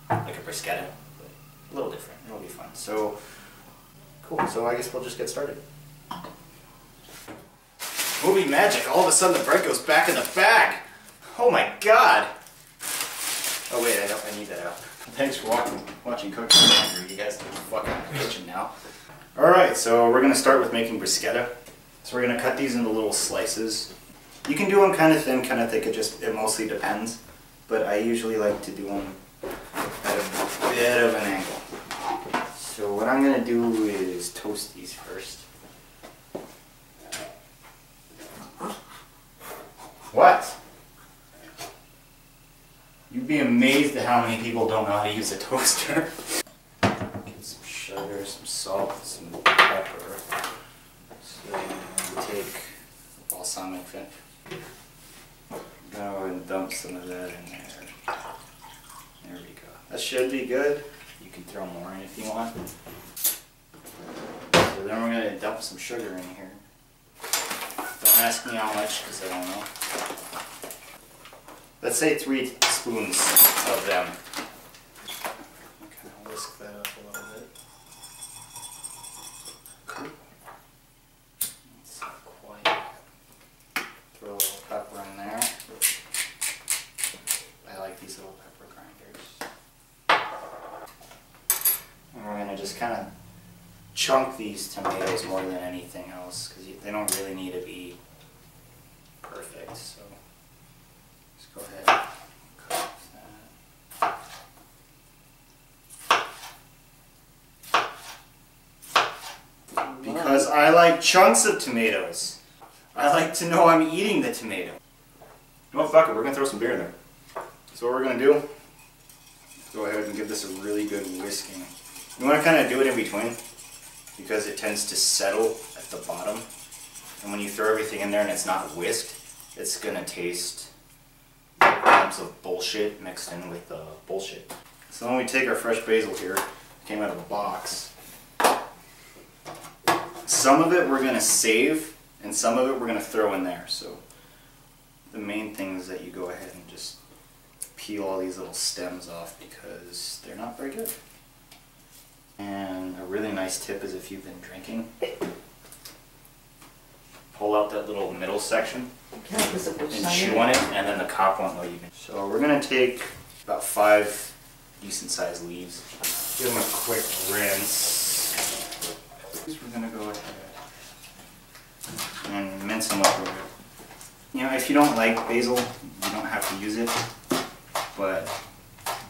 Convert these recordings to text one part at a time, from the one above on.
like a bruschetta, but a little different. It'll be fun. So, cool. So I guess we'll just get started. Movie magic. All of a sudden the bread goes back in the bag. Oh my god. Oh wait, I need that out. Thanks for watching Cooking with Andrew. You guys can fuck out in the kitchen now. Alright, so we're going to start with making bruschetta. So we're going to cut these into little slices. You can do them kind of thin, kind of thick, it mostly depends. But I usually like to do them at a bit of an angle. So what I'm going to do is toast these first. What? You'd be amazed at how many people don't know how to use a toaster. Get some sugar, some salt, some pepper. So we take balsamic vinaigrette. Go and dump some of that in there. There we go. That should be good. You can throw more in if you want. So then we're going to dump some sugar in here. Don't ask me how much because I don't know. Let's say 3 spoons of them. I'll kind of whisk that up a little bit. Cool. It's not quite. Throw a little pepper in there. I like these little pepper grinders. And we're going to just kind of chunk these tomatoes more than anything else because they don't really need to be perfect. So just go ahead and cut that. Because I like chunks of tomatoes. I like to know I'm eating the tomato. No, fuck it, we're going to throw some beer in there. So what we're going to do, go ahead and give this a really good whisking. You want to kind of do it in between because it tends to settle at the bottom. And when you throw everything in there and it's not whisked, it's going to taste like lumps of bullshit mixed in with the bullshit. So when we take our fresh basil here, it came out of a box. Some of it we're going to save and some of it we're going to throw in there. So the main thing is that you go ahead and just peel all these little stems off because they're not very good. And a really nice tip is if you've been drinking, pull out that little middle section and chew on it, and then the top won't know you can. So we're going to take about 5 decent sized leaves, give them a quick rinse. We're going to go ahead and mince them up a little bit. You know, if you don't like basil, you don't have to use it, but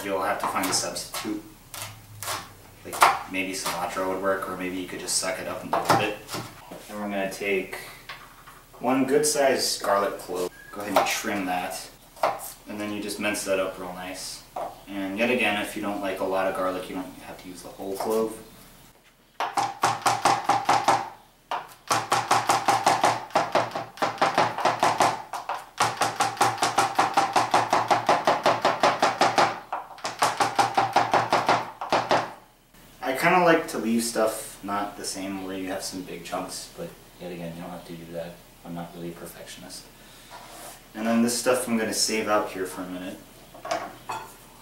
you'll have to find a substitute. Like maybe cilantro would work, or maybe you could just suck it up and deal with it. And we're going to take 1 good sized scarlet clove. Go ahead and trim that. And then you just mince that up real nice. And yet again, if you don't like a lot of garlic, you don't have to use the whole clove. I kind of like to leave stuff not the same where you have some big chunks, but yet again, you don't have to do that. I'm not really a perfectionist. And then this stuff I'm going to save out here for a minute.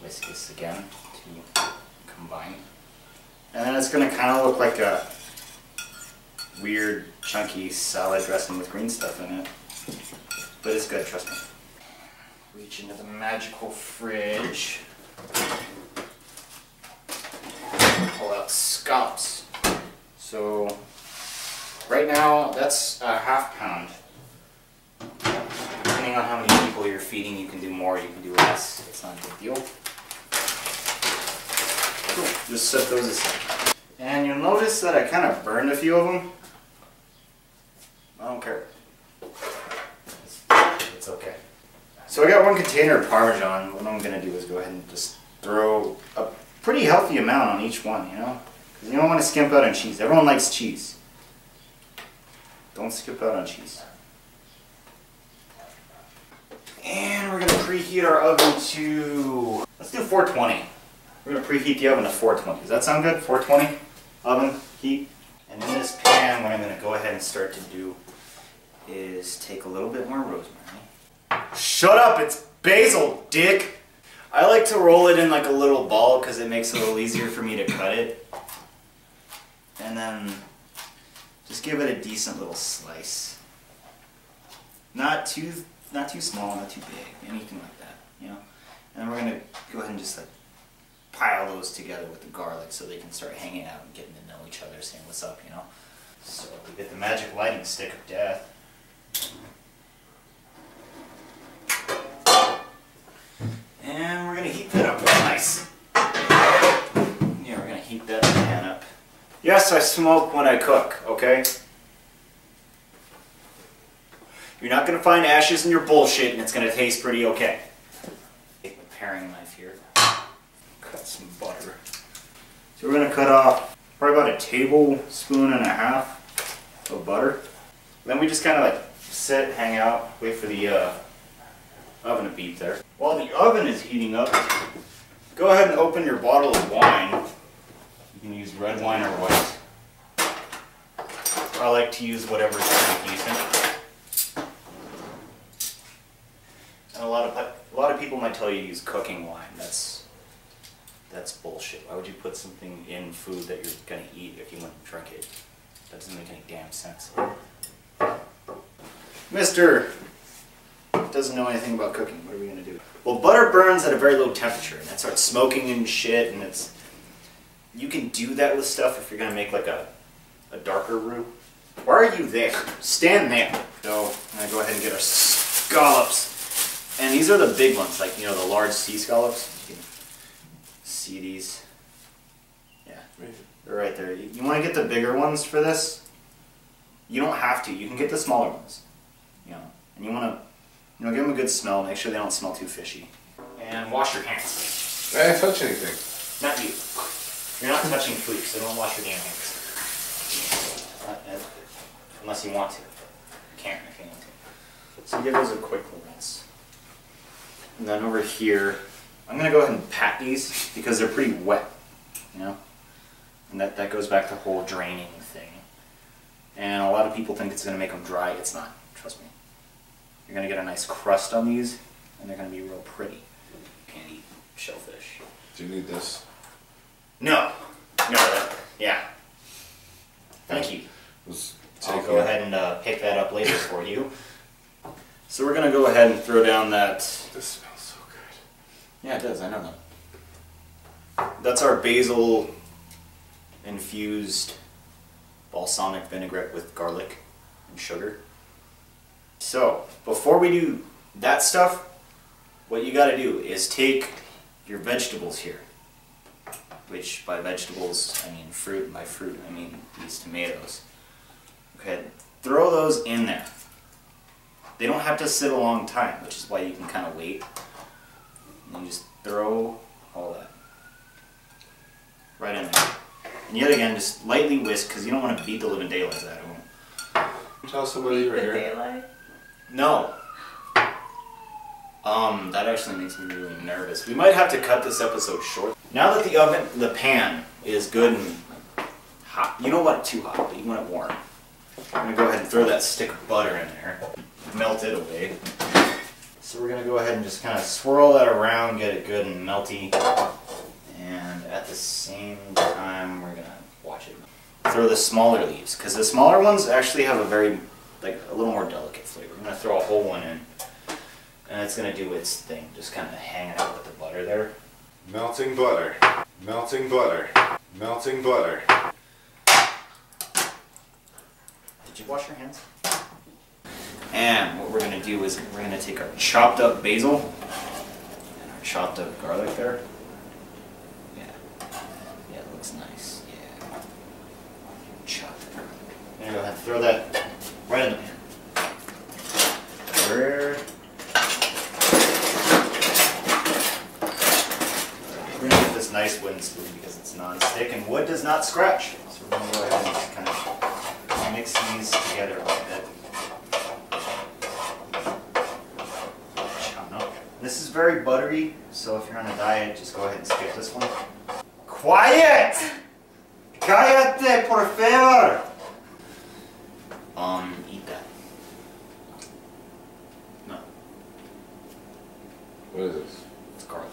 Whisk this again to combine. And then it's going to kind of look like a weird, chunky salad dressing with green stuff in it. But it's good, trust me. Reach into the magical fridge. Pull out scallops. So right now that's a ½ pound. Depending on how many people you're feeding, you can do more, you can do less. It's not a big deal. Cool. Just set those aside. And you'll notice that I kind of burned a few of them. I don't care. It's okay. So I got 1 container of Parmesan. What I'm going to do is go ahead and just throw a pretty healthy amount on each one, you know? Because you don't want to skimp out on cheese. Everyone likes cheese. Don't skip out on cheese. And we're going to preheat our oven to, let's do 420. We're going to preheat the oven to 420. Does that sound good? 420 oven heat. And in this pan, what I'm going to go ahead and start to do is take a little bit more rosemary. Shut up, it's basil, dick! I like to roll it in like a little ball because it makes it a little easier for me to cut it. And then just give it a decent little slice. Not too small, not too big, anything like that, you know? And then we're gonna go ahead and just like pile those together with the garlic so they can start hanging out and getting to know each other, saying what's up, you know? So we get the magic lighting stick of death. And we're gonna heat that up real nice. Yeah, we're gonna heat that pan up. Yes, I smoke when I cook, okay? You're not gonna find ashes in your bullshit and it's gonna taste pretty okay. Take my paring knife here. Cut some butter. So we're gonna cut off probably about a tablespoon and a half of butter. Then we just kind of like sit, hang out, wait for the oven to beep there. While the oven is heating up, go ahead and open your bottle of wine. You can use red wine or white. I like to use whatever's pretty decent. And a lot of people might tell you to use cooking wine. That's bullshit. Why would you put something in food that you're gonna eat if you wouldn't drink it? That doesn't make any damn sense. Mister doesn't know anything about cooking. What are we gonna do? Well, butter burns at a very low temperature and it starts smoking and shit, and you can do that with stuff if you're gonna make like a darker roux. Why are you there? Stand there. So I'm gonna go ahead and get our scallops. And these are the big ones, like, you know, the large sea scallops. You can see these. Yeah, they're right there. You want to get the bigger ones for this. You don't have to. You can get the smaller ones. You know, and you want to, give them a good smell. Make sure they don't smell too fishy. And wash your hands. I didn't touch anything. Not you. You're not touching food, so don't wash your damn hands. Unless you want to. You can't if you want to. So give those a quick rinse. And then over here, I'm going to go ahead and pat these because they're pretty wet, you know? And that goes back to the whole draining thing. And a lot of people think it's going to make them dry. It's not. Trust me. You're going to get a nice crust on these, and they're going to be real pretty. You can't eat shellfish. Do you need this? No. No, yeah. Thank you. I'll go ahead and pick that up later for you. So we're going to go ahead and throw down that... This smells so good. Yeah, it does. I know that. That's our basil infused balsamic vinaigrette with garlic and sugar. So, before we do that stuff, what you got to do is take your vegetables here. Which, by vegetables, I mean fruit, and by fruit, I mean these tomatoes. Okay, throw those in there. They don't have to sit a long time, which is why you can kind of wait. And you just throw all that right in there. And yet again, just lightly whisk, because you don't want to beat the living daylights out of them. Tell somebody you were here. Daylight? No. That actually makes me really nervous. We might have to cut this episode short. Now that the pan is good and hot, you don't want it too hot, but you want it warm. I'm going to go ahead and throw that stick of butter in there, melt it away. So we're going to go ahead and just kind of swirl that around, get it good and melty. And at the same time, we're going to watch it. Throw the smaller leaves, because the smaller ones actually have a little more delicate flavor. I'm going to throw a whole one in. And it's going to do its thing, just kind of hanging out with the butter there. Melting butter. Melting butter. Melting butter. Did you wash your hands? And what we're going to do is we're going to take our chopped up basil and our chopped up garlic there. Yeah. Yeah, it looks nice. Yeah. Chop it. I'm going to go ahead and throw that right in the pan. We're going to get this nice wooden spoon because it's non-stick and wood does not scratch. So we're going to go ahead and just kind of mix these together a little bit. This is very buttery, so if you're on a diet, just go ahead and skip this one. Quiet! Cállate, por favor! Eat that. No. What is this? It's garlic.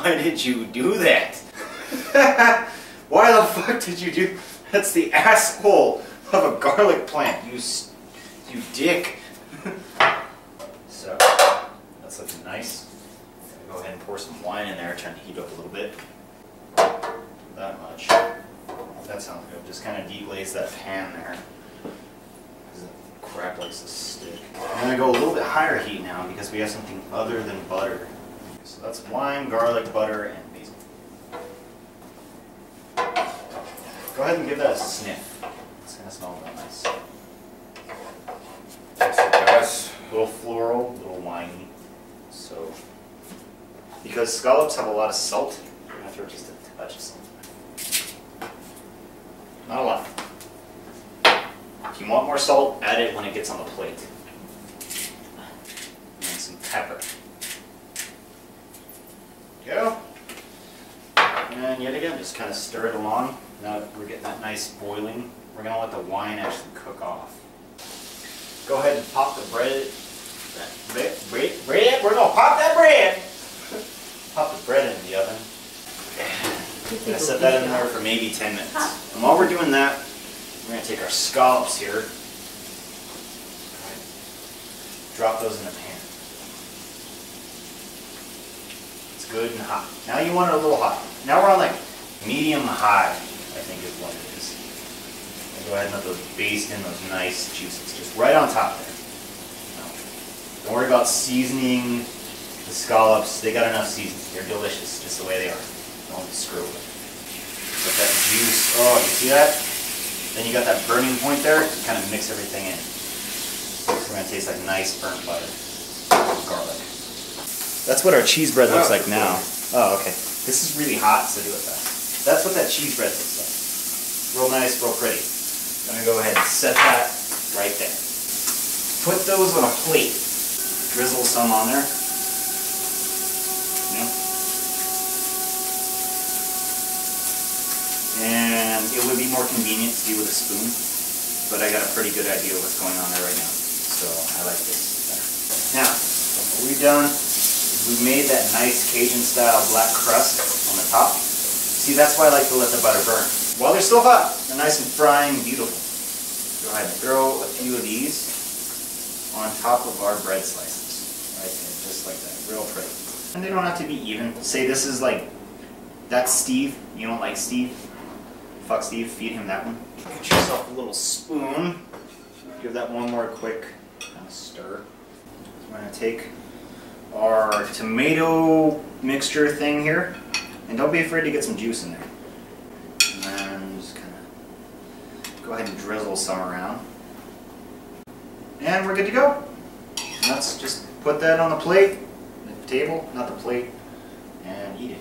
Why did you do that? Why the fuck did you do? That's the asshole of a garlic plant. You dick. So that's looking nice. Go ahead and pour some wine in there. Trying to heat up a little bit. That much. That sounds good. Just kind of deglaze that pan there. Because the crap likes to stick. I'm going to go a little bit higher heat now because we have something other than butter. So that's wine, garlic, butter, and basil. Go ahead and give that a sniff. It's going to smell real nice. Yes, it does. A little floral, a little winey. So, because scallops have a lot of salt, you're going to throw just a touch of salt. Not a lot. If you want more salt, add it when it gets on the plate. And some pepper. Go. And yet again, just kind of stir it along. Now that we're getting that nice boiling, we're going to let the wine actually cook off. Go ahead and pop the bread. Bread? We're going to pop that bread! Pop the bread in the oven. I'm going to set that in there for maybe 10 minutes. And while we're doing that, we're going to take our scallops here. Drop those in the pan. It's good and hot. Now you want it a little hot. Now we're on like medium high, I think is what it is. Go ahead and let those baste in those nice juices. Just right on top there. Now, don't worry about seasoning the scallops. They got enough seasoning. They're delicious just the way they are. Don't screw with it. Let that juice, oh, you see that? Then you got that burning point there, to kind of mix everything in. So we're going to taste like nice burnt butter. Garlic. That's what our cheese bread looks like now. Oh, okay. This is really hot, so do it fast. That's what that cheese bread looks like. Real nice, real pretty. I'm going to go ahead and set that right there. Put those on a plate. Drizzle some on there. You know? And it would be more convenient to do with a spoon, but I got a pretty good idea of what's going on there right now. So I like this better. Now, what we've done is we've made that nice Cajun style black crust on the top. See, that's why I like to let the butter burn. While they're still hot, they're nice and frying, beautiful. Go ahead and throw a few of these on top of our bread slices. Right there, just like that, real pretty. And they don't have to be even. Say this is like, that's Steve, you don't like Steve? Fuck Steve, feed him that one. Get yourself a little spoon. Give that one more quick kind of stir. So we're going to take our tomato mixture thing here, and don't be afraid to get some juice in there. And then just kind of go ahead and drizzle some around. And we're good to go. And let's just put that on the plate, the table, not the plate, and eat it.